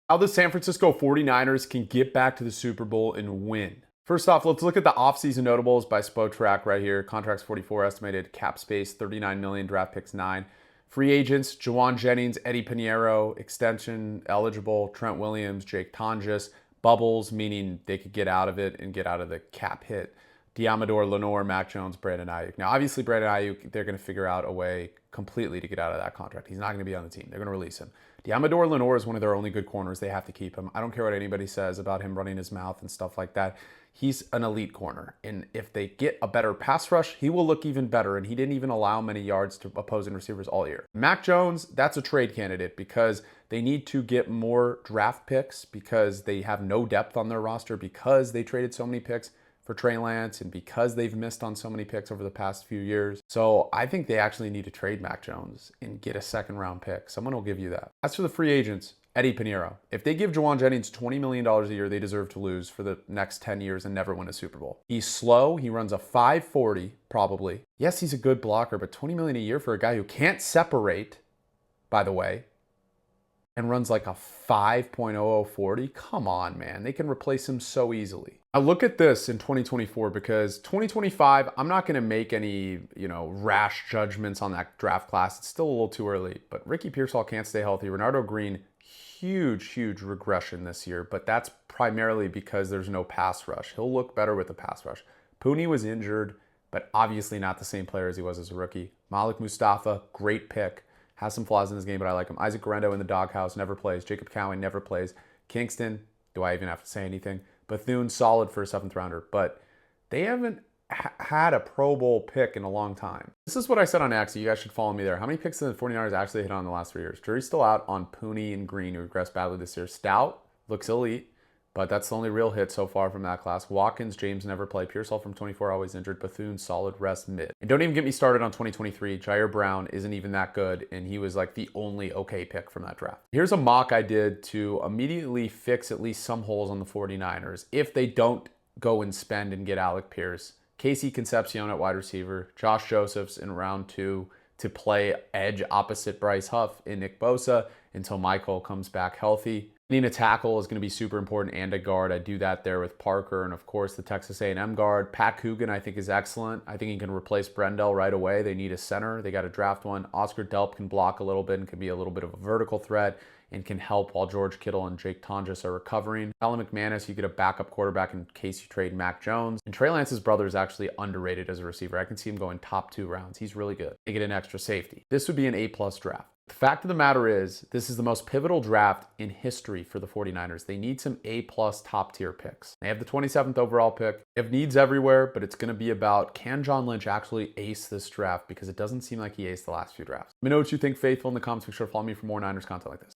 How the San Francisco 49ers can get back to the Super Bowl and win. First off, let's look at the offseason notables by Spotrac right here. Contracts 44, estimated cap space 39 million, draft picks 9. Free agents, Jauan Jennings, Eddie Pinheiro, extension eligible, Trent Williams, Jake Tonjes, bubbles, meaning they could get out of it and get out of the cap hit. Diamador, Lenore, Mac Jones, Brandon Ayuk. Now, obviously, Brandon Ayuk, they're going to figure out a way completely to get out of that contract. He's not going to be on the team. They're going to release him. Diamador Lenore is one of their only good corners. They have to keep him. I don't care what anybody says about him running his mouth and stuff like that. He's an elite corner. And if they get a better pass rush, he will look even better. And he didn't even allow many yards to opposing receivers all year. Mac Jones, that's a trade candidate because they need to get more draft picks because they have no depth on their roster because they traded so many picks for Trey Lance and because they've missed on so many picks over the past few years. So I think they actually need to trade Mac Jones and get a second round pick. Someone will give you that. As for the free agents, Eddie Pinheiro. If they give Jauan Jennings $20 million a year, they deserve to lose for the next 10 years and never win a Super Bowl. He's slow. He runs a 5.40 probably. Yes, he's a good blocker, but $20 million a year for a guy who can't separate, by the way, and runs like a 5.0040. Come on, man. They can replace him so easily. I look at this in 2024 because 2025, I'm not going to make any, rash judgments on that draft class. It's still a little too early, but Ricky Pearsall can't stay healthy. Renardo Green, huge regression this year, but that's primarily because there's no pass rush. He'll look better with the pass rush. Pooney was injured, but obviously not the same player as he was as a rookie. Malik Mustafa, great pick. Has some flaws in his game, but I like him. Isaac Guerrero in the doghouse, never plays. Jacob Cowan never plays. Kingston, do I even have to say anything? Bethune, solid for a 7th rounder, but they haven't had a Pro Bowl pick in a long time. This is what I said on Axie. You guys should follow me there. How many picks did the 49ers actually hit on in the last 3 years? Jury's still out on Pooney and Green, who regressed badly this year. Stout looks elite, but that's the only real hit so far from that class. Watkins, James never played. Pearsall from 24, always injured. Bethune, solid, rest, mid. And don't even get me started on 2023. Jair Brown isn't even that good, and he was like the only okay pick from that draft. Here's a mock I did to immediately fix at least some holes on the 49ers if they don't go and spend and get Alec Pierce. Casey Concepcion at wide receiver. Josh Josephs in round 2 to play edge opposite Bryce Huff and Nick Bosa until Michael comes back healthy. Needing a tackle is going to be super important and a guard. I do that there with Parker and, of course, the Texas A&M guard. Pat Coogan, I think, is excellent. I think he can replace Brendel right away. They need a center. They got to draft one. Oscar Delp can block a little bit and can be a little bit of a vertical threat and can help while George Kittle and Jake Tonjes are recovering. Alan McManus, you get a backup quarterback in case you trade Mac Jones. And Trey Lance's brother is actually underrated as a receiver. I can see him going top 2 rounds. He's really good. They get an extra safety. This would be an A-plus draft. The fact of the matter is, this is the most pivotal draft in history for the 49ers. They need some A-plus top-tier picks. They have the 27th overall pick. They have needs everywhere, but it's going to be about, can John Lynch actually ace this draft? Because it doesn't seem like he aced the last few drafts. Let me know what you think, Faithful, in the comments. Make sure to follow me for more Niners content like this.